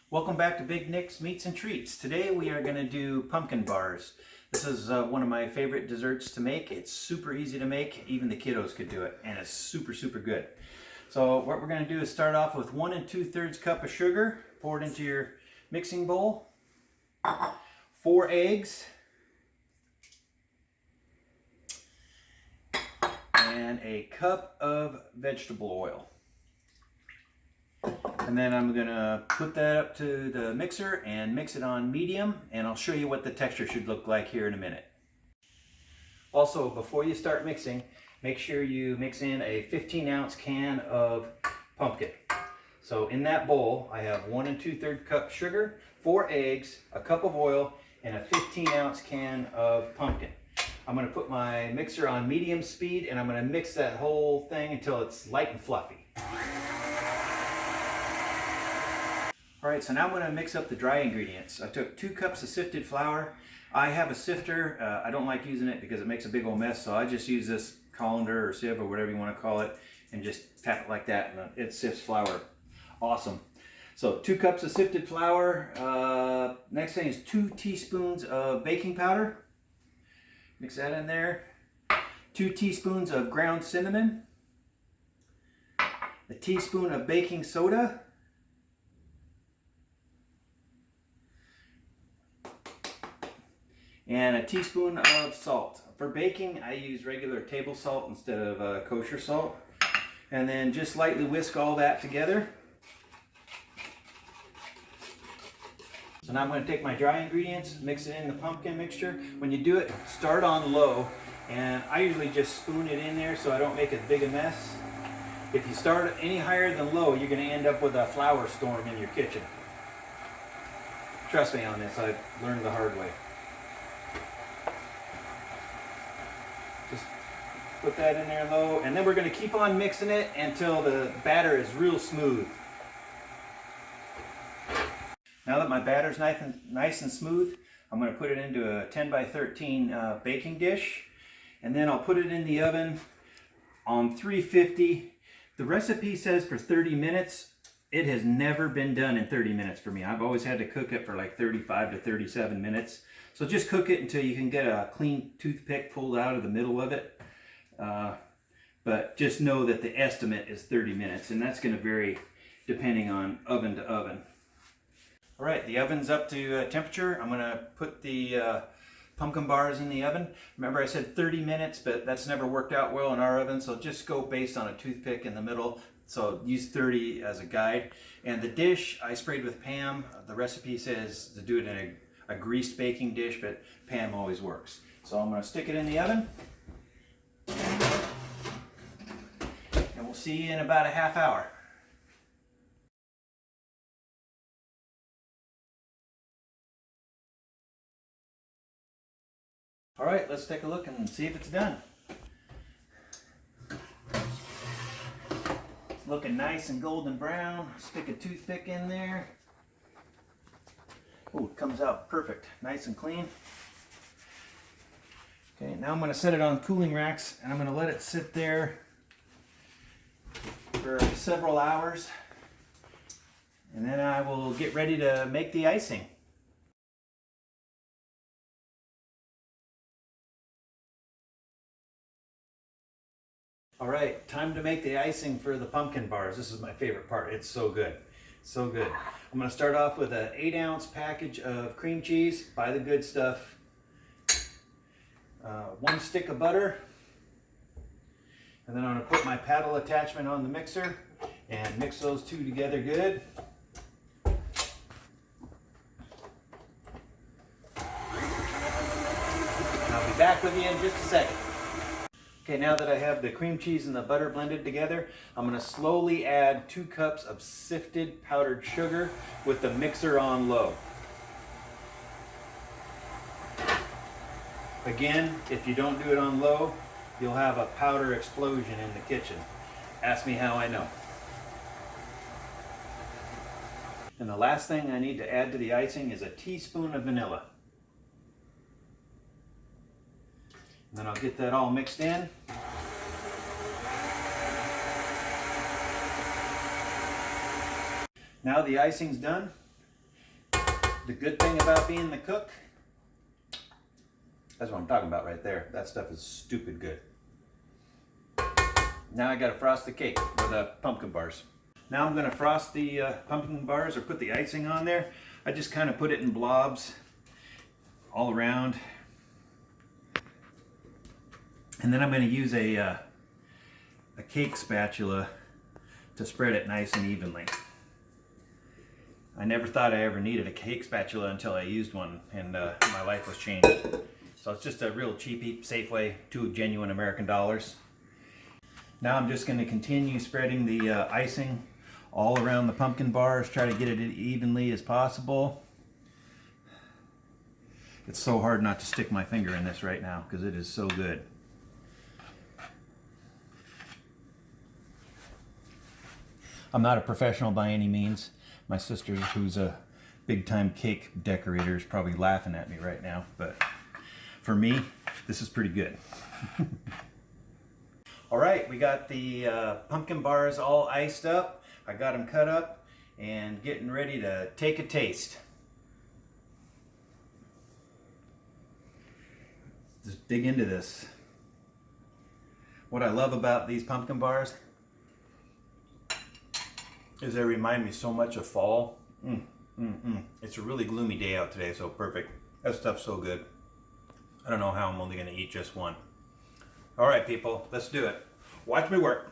Welcome back to Big Nick's Meats and Treats. Today we are going to do pumpkin bars. This is one of my favorite desserts to make. It's super easy to make. Even the kiddos could do it, and it's super good. So what we're going to do is start off with 1 2/3 cup of sugar. Pour it into your mixing bowl. 4 eggs. And a cup of vegetable oil. And then I'm going to put that up to the mixer and mix it on medium, and I'll show you what the texture should look like here in a minute. Also, before you start mixing, make sure you mix in a 15-ounce can of pumpkin. So in that bowl, I have 1 2/3 cup sugar, 4 eggs, a cup of oil, and a 15-ounce can of pumpkin. I'm going to put my mixer on medium speed, and I'm going to mix that whole thing until it's light and fluffy. Alright, so now I'm going to mix up the dry ingredients. I took 2 cups of sifted flour. I have a sifter. I don't like using it because it makes a big old mess, so I just use this colander or sieve or whatever you want to call it and just tap it like that, and it sifts flour. Awesome. So 2 cups of sifted flour. Next thing is 2 teaspoons of baking powder. Mix that in there. 2 teaspoons of ground cinnamon. A teaspoon of baking soda. And a teaspoon of salt. For baking, I use regular table salt instead of kosher salt. And then just lightly whisk all that together. So now I'm going to take my dry ingredients, mix it in the pumpkin mixture. When you do it, start on low. And I usually just spoon it in there so I don't make as big a mess. If you start any higher than low, you're going to end up with a flour storm in your kitchen. Trust me on this, I've learned the hard way. Just put that in there low, and then we're going to keep on mixing it until the batter is real smooth. Now that my batter's nice and smooth, I'm going to put it into a 10 by 13 baking dish, and then I'll put it in the oven on 350. The recipe says for 30 minutes. It has never been done in 30 minutes for me. I've always had to cook it for like 35 to 37 minutes. So just cook it until you can get a clean toothpick pulled out of the middle of it. But just know that the estimate is 30 minutes, and that's going to vary depending on oven to oven. All right, the oven's up to temperature. I'm going to put the pumpkin bars in the oven. Remember I said 30 minutes, but that's never worked out well in our oven, so just go based on a toothpick in the middle. So use 30 as a guide. And the dish I sprayed with Pam. The recipe says to do it in a greased baking dish, but Pam always works. So I'm going to stick it in the oven. And we'll see you in about a half hour. All right, let's take a look and see if it's done. It's looking nice and golden brown. Stick a toothpick in there. Oh, it comes out perfect, nice and clean. Okay, now I'm going to set it on cooling racks, and I'm going to let it sit there for several hours, and then I will get ready to make the icing. All right, time to make the icing for the pumpkin bars. This is my favorite part. It's so good. So good. I'm going to start off with an 8-ounce package of cream cheese. Buy the good stuff. 1 stick of butter. And then I'm going to put my paddle attachment on the mixer and mix those two together good. I'll be back with you in just a second. Okay, now that I have the cream cheese and the butter blended together, I'm going to slowly add 2 cups of sifted powdered sugar with the mixer on low. Again, if you don't do it on low, you'll have a powder explosion in the kitchen. Ask me how I know. And the last thing I need to add to the icing is a teaspoon of vanilla. And then I'll get that all mixed in. Now the icing's done. The good thing about being the cook, that's what I'm talking about right there. That stuff is stupid good. Now I gotta frost the cake with the pumpkin bars. Now I'm gonna frost the pumpkin bars or put the icing on there. I just kind of put it in blobs all around. And then I'm gonna use a cake spatula to spread it nice and evenly. I never thought I ever needed a cake spatula until I used one, and my life was changed. So it's just a real cheapy, safe way, $2 genuine American dollars. Now I'm just going to continue spreading the icing all around the pumpkin bars, try to get it evenly as possible. It's so hard not to stick my finger in this right now because it is so good. I'm not a professional by any means. My sister, who's a big-time cake decorator, is probably laughing at me right now, but for me, this is pretty good. All right, we got the pumpkin bars all iced up. I got them cut up and getting ready to take a taste. Just dig into this. What I love about these pumpkin bars is they remind me so much of fall. It's a really gloomy day out today, so perfect. That stuff's so good. I don't know how I'm only gonna eat just one. All right, people, let's do it. Watch me work.